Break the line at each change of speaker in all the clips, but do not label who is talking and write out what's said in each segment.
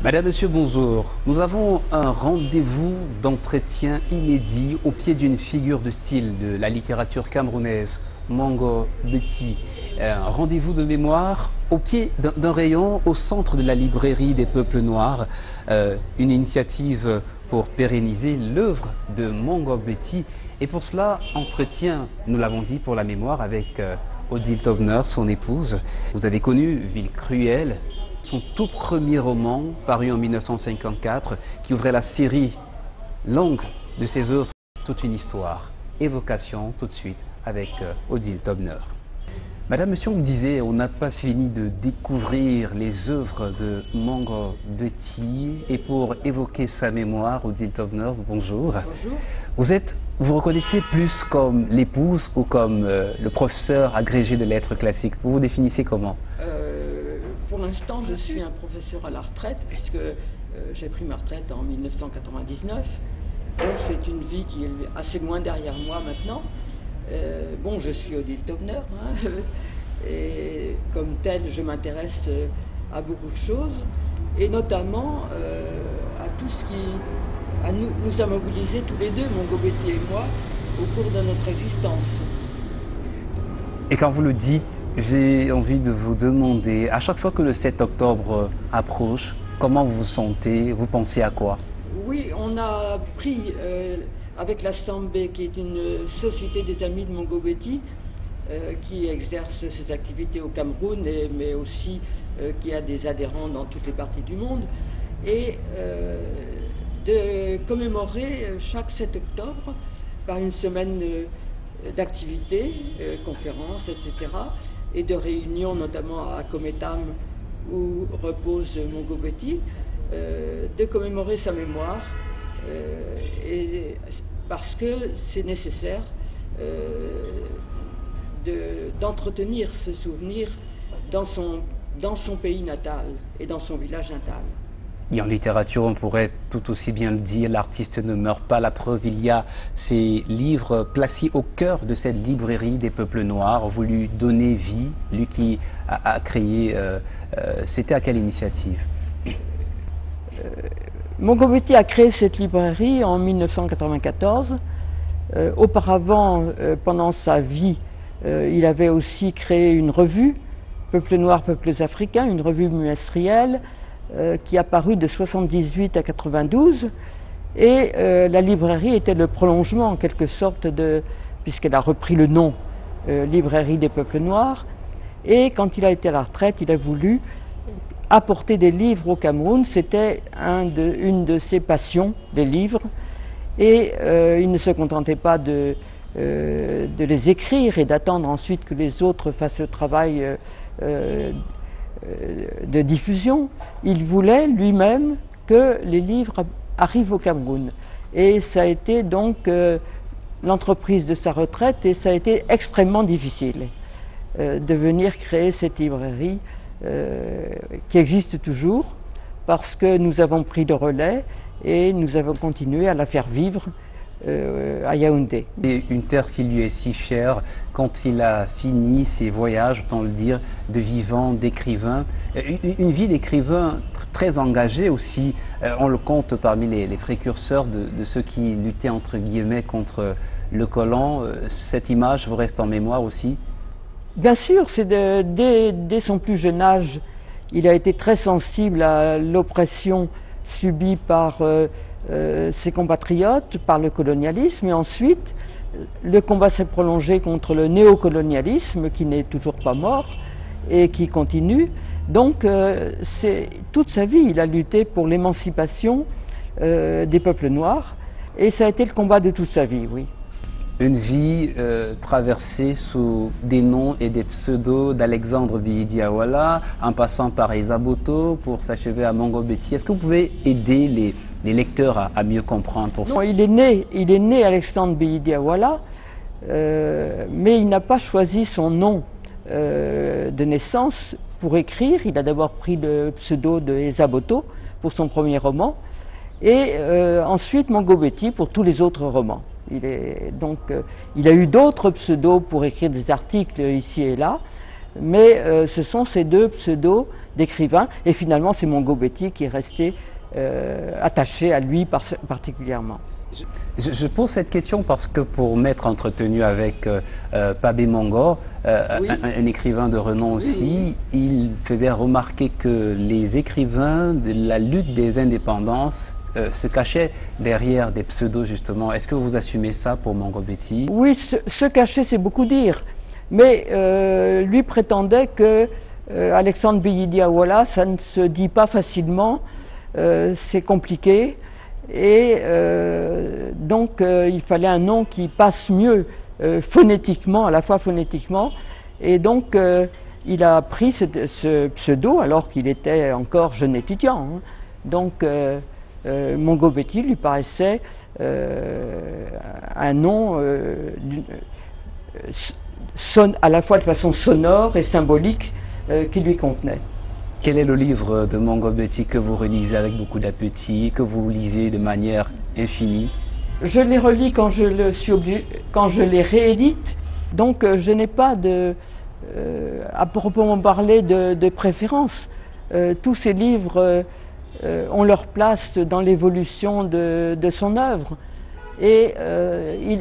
Madame, Monsieur, bonjour. Nous avons un rendez-vous d'entretien inédit au pied d'une figure de style de la littérature camerounaise, Mongo Betty. Un rendez-vous de mémoire au pied d'un rayon au centre de la librairie des peuples noirs. Une initiative pour pérenniser l'œuvre de Mongo Betty. Et pour cela, entretien, nous l'avons dit, pour la mémoire avec Odile Tobner, son épouse. Vous avez connu Ville Cruelle, son tout premier roman, paru en 1954, qui ouvrait la série longue de ses œuvres, toute une histoire. Évocation, tout de suite, avec Odile Tobner. Madame, monsieur, on me disait, on n'a pas fini de découvrir les œuvres de Mongo Betty. Et pour évoquer sa mémoire, Odile Tobner, bonjour.
Bonjour.
Vous reconnaissez plus comme l'épouse ou comme le professeur agrégé de lettres classiques? Vous vous définissez comment?
Pour l'instant, je suis un professeur à la retraite, puisque j'ai pris ma retraite en 1999. Donc c'est une vie qui est assez loin derrière moi maintenant. Bon, je suis Odile Tobner, hein, et comme tel, je m'intéresse à beaucoup de choses, et notamment à tout ce qui nous a mobilisés tous les deux, Mongo Betty et moi, au cours de notre existence.
Et quand vous le dites, j'ai envie de vous demander, à chaque fois que le 7 octobre approche, comment vous vous sentez? Vous pensez à quoi?
Oui, on a pris avec la Sambé, qui est une société des amis de Mongo Betty, qui exerce ses activités au Cameroun, mais aussi qui a des adhérents dans toutes les parties du monde, et de commémorer chaque 7 octobre par une semaine d'activités, conférences, etc., et de réunions, notamment à Cometam, où repose Mongo Betty, de commémorer sa mémoire, et parce que c'est nécessaire d'entretenir ce souvenir dans son pays natal et dans son village natal.
Et en littérature, on pourrait tout aussi bien le dire, l'artiste ne meurt pas. La preuve, il y a ces livres placés au cœur de cette librairie des peuples noirs, voulu donner vie. Lui qui a créé, c'était à quelle initiative?
Mongo Betty a créé cette librairie en 1994. Auparavant, pendant sa vie, il avait aussi créé une revue, Peuples noirs, peuples africains, une revue bimestrielle, qui a paru de 78 à 92, et la librairie était le prolongement en quelque sorte puisqu'elle a repris le nom Librairie des peuples noirs, et quand il a été à la retraite, il a voulu apporter des livres au Cameroun. C'était une de ses passions, les livres, et il ne se contentait pas de les écrire et d'attendre ensuite que les autres fassent le travail de diffusion. Il voulait lui-même que les livres arrivent au Cameroun. Et ça a été donc l'entreprise de sa retraite, et ça a été extrêmement difficile de venir créer cette librairie qui existe toujours, parce que nous avons pris le relais et nous avons continué à la faire vivre à Yaoundé.
Et une terre qui lui est si chère, quand il a fini ses voyages, autant le dire, de vivant, d'écrivain, une vie d'écrivain très engagée aussi, on le compte parmi les précurseurs de ceux qui luttaient entre guillemets contre le colon. Cette image vous reste en mémoire aussi?
Bien sûr, dès son plus jeune âge, il a été très sensible à l'oppression subie par ses compatriotes, par le colonialisme, et ensuite le combat s'est prolongé contre le néocolonialisme, qui n'est toujours pas mort et qui continue. Donc toute sa vie, il a lutté pour l'émancipation des peuples noirs, et ça a été le combat de toute sa vie, oui.
Une vie traversée sous des noms et des pseudos d'Alexandre Bi Diawara, en passant par Esaboto pour s'achever à Mongo Betty. Est-ce que vous pouvez aider les lecteurs à mieux comprendre pour ça?
Non, il est né Alexandre Bi Diawara, mais il n'a pas choisi son nom de naissance pour écrire. Il a d'abord pris le pseudo de Esaboto pour son premier roman, et ensuite Mongo Betty pour tous les autres romans. Il a eu d'autres pseudos pour écrire des articles ici et là, mais ce sont ces deux pseudos d'écrivains, et finalement c'est Mongo Betty qui est resté attaché à lui particulièrement.
Je pose cette question parce que pour m'être entretenu avec Pabé Mongo, oui, un écrivain de renom aussi, oui, il faisait remarquer que les écrivains de la lutte des indépendances se cachaient derrière des pseudos justement. Est-ce que vous assumez ça pour Mongo Betty?
Oui, se cacher c'est beaucoup dire, mais lui prétendait que Alexandre Biyidi-Awala, ça ne se dit pas facilement, c'est compliqué. Et donc il fallait un nom qui passe mieux phonétiquement, à la fois phonétiquement, et donc il a pris ce pseudo alors qu'il était encore jeune étudiant, hein. Donc Mongo Betty lui paraissait un nom à la fois de façon sonore et symbolique qui lui convenait.
Quel est le livre de Mongo Betty que vous relisez avec beaucoup d'appétit, que vous lisez de manière infinie?
Je les relis quand je les réédite, donc je n'ai pas à proprement parler de préférence. Tous ces livres ont leur place dans l'évolution de son œuvre. Et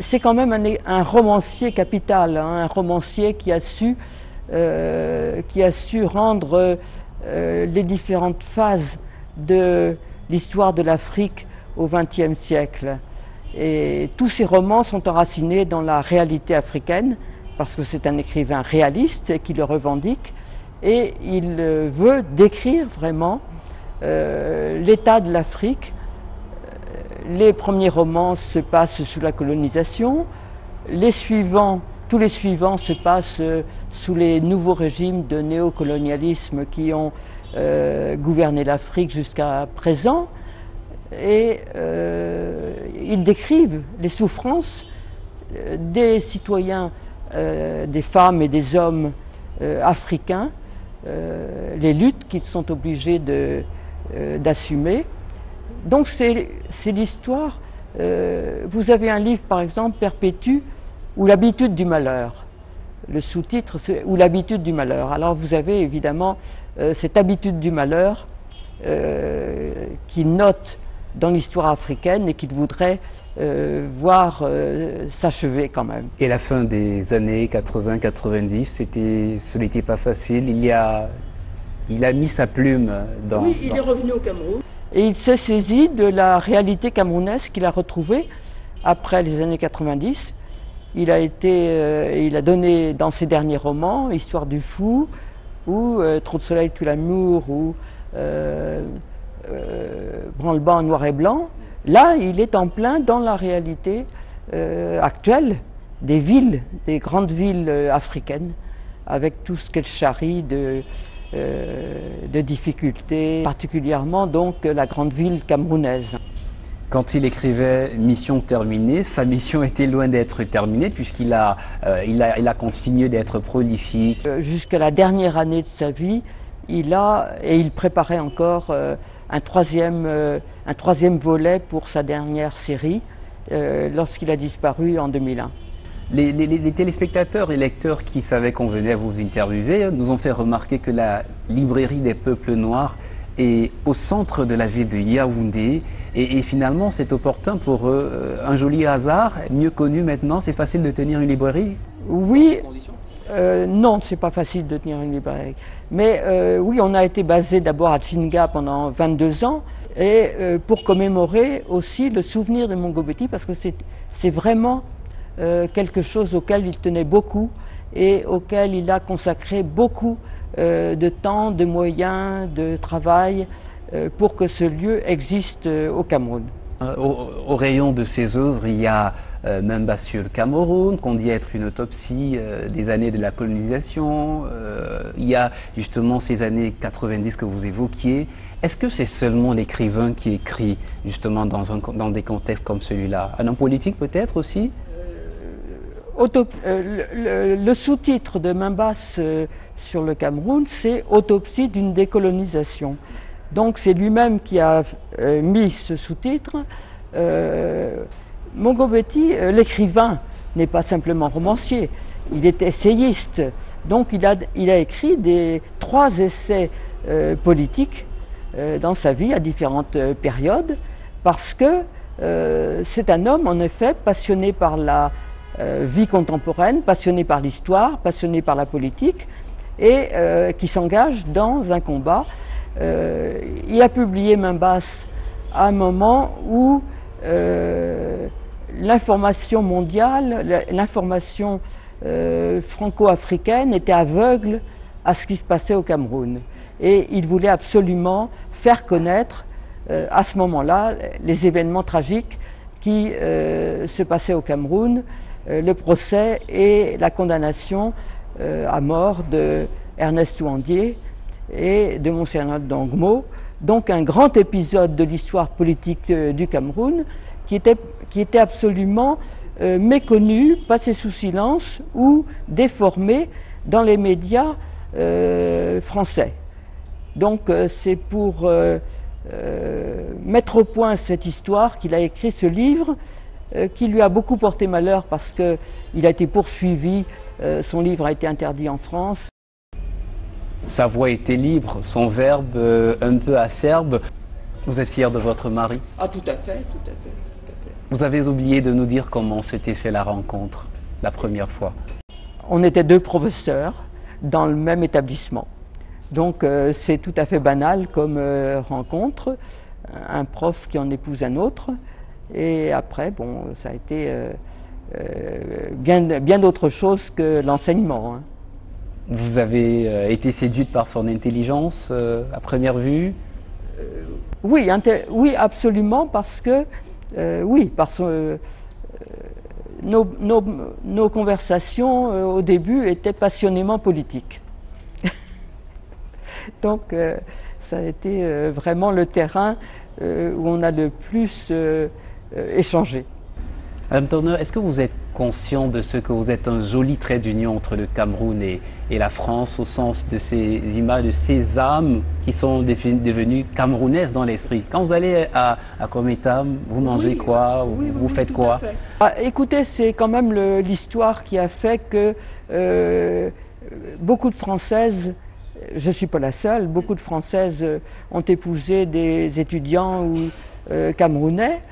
c'est quand même un romancier capital, hein, un romancier qui a su rendre les différentes phases de l'histoire de l'Afrique au XXe siècle. Et tous ces romans sont enracinés dans la réalité africaine, parce que c'est un écrivain réaliste qui le revendique, et il veut décrire vraiment l'état de l'Afrique. Les premiers romans se passent sous la colonisation, tous les suivants se passent sous les nouveaux régimes de néocolonialisme qui ont gouverné l'Afrique jusqu'à présent, et ils décrivent les souffrances des citoyens, des femmes et des hommes africains, les luttes qu'ils sont obligés d'assumer. Donc c'est l'histoire. Vous avez un livre par exemple, Perpétue, ou l'habitude du malheur. Le sous-titre, c'est ou l'habitude du malheur. Alors vous avez évidemment cette habitude du malheur qu'il note dans l'histoire africaine et qu'il voudrait voir s'achever quand même.
Et la fin des années 80-90, ce n'était pas facile. Il a mis sa plume dans...
Oui, il est revenu au Cameroun. Et il s'est saisi de la réalité camerounaise qu'il a retrouvée après les années 90. Il a donné dans ses derniers romans, Histoire du fou, ou Trop de soleil, tout l'amour, ou Branle-bas en noir et blanc. Là, il est en plein dans la réalité actuelle des villes, des grandes villes africaines, avec tout ce qu'elles charrient de difficultés, particulièrement donc la grande ville camerounaise.
Quand il écrivait Mission terminée, sa mission était loin d'être terminée puisqu'il a continué d'être prolifique.
Jusqu'à la dernière année de sa vie, il préparait encore un troisième volet pour sa dernière série lorsqu'il a disparu en 2001.
Les téléspectateurs et lecteurs qui savaient qu'on venait vous interviewer nous ont fait remarquer que la librairie des peuples noirs est au centre de la ville de Yaoundé et finalement c'est opportun pour eux, un joli hasard, mieux connu maintenant, c'est facile de tenir une librairie?
Oui, non, c'est pas facile de tenir une librairie, mais oui, on a été basé d'abord à Tchinga pendant 22 ans et pour commémorer aussi le souvenir de Mongo Betty parce que c'est vraiment quelque chose auquel il tenait beaucoup et auquel il a consacré beaucoup de temps, de moyens, de travail pour que ce lieu existe au Cameroun.
Au rayon de ses œuvres, il y a Memba sur le Cameroun, qu'on dit être une autopsie des années de la colonisation. Il y a justement ces années 90 que vous évoquiez. Est-ce que c'est seulement l'écrivain qui écrit justement dans des contextes comme celui-là? Un homme politique peut-être aussi?
Le sous-titre de Membas sur le Cameroun, c'est « Autopsie d'une décolonisation ». Donc c'est lui-même qui a mis ce sous-titre. Mongo Betty, l'écrivain, n'est pas simplement romancier, il est essayiste. Donc il a écrit 3 essais politiques dans sa vie à différentes périodes, parce que c'est un homme en effet passionné par la vie contemporaine, passionné par l'histoire, passionné par la politique, et qui s'engage dans un combat. Il a publié Main basse à un moment où l'information mondiale, l'information franco-africaine était aveugle à ce qui se passait au Cameroun. Et il voulait absolument faire connaître à ce moment-là les événements tragiques qui se passaient au Cameroun, le procès et la condamnation à mort de Ernest Ouandié et de Monseigneur Dangmo. Donc un grand épisode de l'histoire politique du Cameroun qui était absolument méconnu, passé sous silence ou déformé dans les médias français. Donc c'est pour mettre au point cette histoire qu'il a écrit ce livre qui lui a beaucoup porté malheur parce qu'il a été poursuivi, son livre a été interdit en France.
Sa voix était libre, son verbe un peu acerbe. Vous êtes fier de votre mari?
Ah, tout à fait, tout à fait, tout à fait.
Vous avez oublié de nous dire comment s'était fait la rencontre, la première fois.
On était 2 professeurs dans le même établissement. Donc c'est tout à fait banal comme rencontre, un prof qui en épouse un autre. Et après, bon, ça a été bien d'autre chose que l'enseignement, hein.
Vous avez été séduite par son intelligence à première vue?
Oui, oui, absolument, parce que nos conversations au début étaient passionnément politiques. Donc ça a été vraiment le terrain où on a le plus échangé.
Madame Turner, est-ce que vous êtes conscient de ce que vous êtes un joli trait d'union entre le Cameroun et la France, au sens de ces images, de ces âmes qui sont devenues camerounaises dans l'esprit? Quand vous allez à Kométam, vous mangez quoi? Vous faites quoi?
Écoutez, c'est quand même l'histoire qui a fait que beaucoup de Françaises, je ne suis pas la seule, beaucoup de Françaises ont épousé des étudiants camerounais.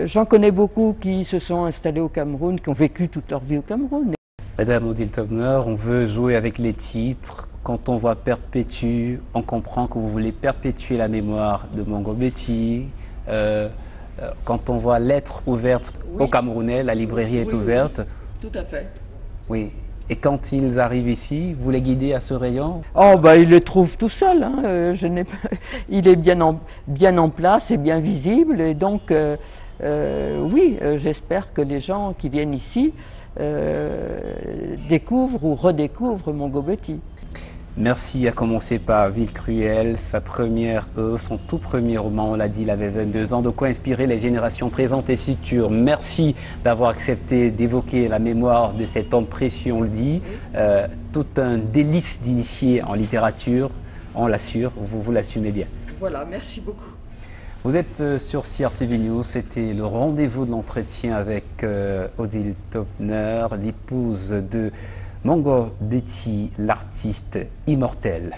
J'en connais beaucoup qui se sont installés au Cameroun, qui ont vécu toute leur vie au Cameroun.
Madame Odile Turner, on veut jouer avec les titres. Quand on voit Perpétue, on comprend que vous voulez perpétuer la mémoire de Mongo Betty. Quand on voit Lettres ouvertes au Camerounais, la librairie est ouverte.
Oui, tout à fait.
Oui. Et quand ils arrivent ici, vous les guidez à ce rayon?
Oh, bah, ils le trouvent tout seul, hein. Il est bien en place et bien visible. Et donc, oui, j'espère que les gens qui viennent ici découvrent ou redécouvrent Mongo Betty.
Merci, à commencer par Ville Cruelle, sa première œuvre, son tout premier roman, on l'a dit, il avait 22 ans, de quoi inspirer les générations présentes et futures. Merci d'avoir accepté d'évoquer la mémoire de cet homme précieux, on le dit. Tout un délice d'initier en littérature, on l'assure, vous l'assumez bien.
Voilà, merci beaucoup.
Vous êtes sur CRTV News, c'était le rendez-vous de l'entretien avec Odile Turner, l'épouse de Mongo Betty, l'artiste immortel.